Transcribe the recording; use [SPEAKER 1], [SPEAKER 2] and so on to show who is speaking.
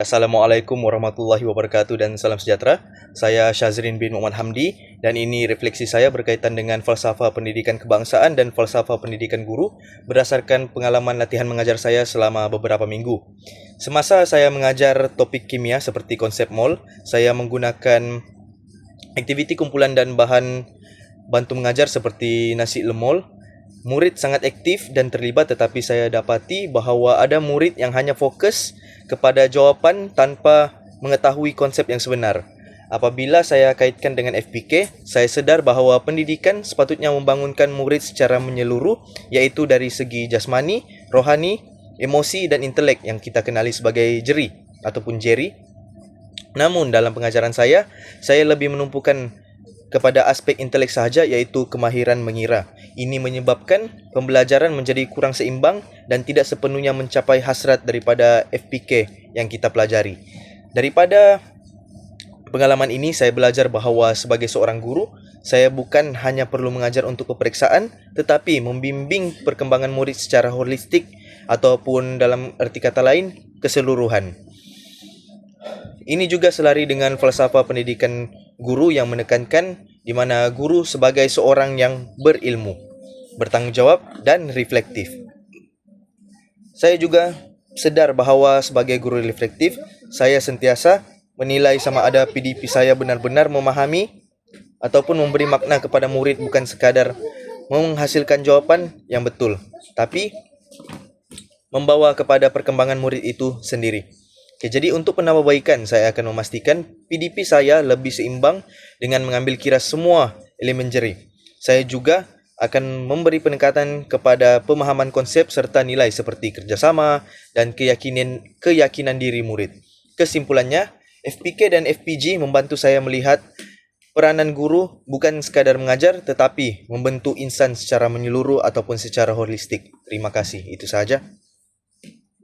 [SPEAKER 1] Assalamualaikum warahmatullahi wabarakatuh dan salam sejahtera. Saya Syazrin bin Muhammad Hamdi dan ini refleksi saya berkaitan dengan falsafah pendidikan kebangsaan dan falsafah pendidikan guru berdasarkan pengalaman latihan mengajar saya selama beberapa minggu. Semasa saya mengajar topik kimia seperti konsep mol, saya menggunakan aktiviti kumpulan dan bahan bantu mengajar seperti nasi lemol. Murid sangat aktif dan terlibat, tetapi saya dapati bahawa ada murid yang hanya fokus kepada jawapan tanpa mengetahui konsep yang sebenar. Apabila saya kaitkan dengan FPK, saya sedar bahawa pendidikan sepatutnya membangunkan murid secara menyeluruh, iaitu dari segi jasmani, rohani, emosi dan intelek yang kita kenali sebagai jeri ataupun jeri. Namun dalam pengajaran saya lebih menumpukan kepada aspek intelek sahaja, iaitu kemahiran mengira. Ini menyebabkan pembelajaran menjadi kurang seimbang dan tidak sepenuhnya mencapai hasrat daripada FPK yang kita pelajari. Daripada pengalaman ini, saya belajar bahawa sebagai seorang guru, saya bukan hanya perlu mengajar untuk peperiksaan, tetapi membimbing perkembangan murid secara holistik ataupun dalam erti kata lain, keseluruhan. Ini juga selari dengan falsafah pendidikan guru yang menekankan di mana guru sebagai seorang yang berilmu, bertanggungjawab dan reflektif. Saya juga sedar bahawa sebagai guru reflektif, saya sentiasa menilai sama ada PDP saya benar-benar memahami ataupun memberi makna kepada murid, bukan sekadar menghasilkan jawapan yang betul, tapi membawa kepada perkembangan murid itu sendiri. Jadi untuk penambahbaikan, saya akan memastikan PDP saya lebih seimbang dengan mengambil kira semua elemen jeri. Saya juga akan memberi penekatan kepada pemahaman konsep serta nilai seperti kerjasama dan keyakinan diri murid. Kesimpulannya, FPK dan FPG membantu saya melihat peranan guru bukan sekadar mengajar, tetapi membentuk insan secara menyeluruh ataupun secara holistik. Terima kasih, itu sahaja.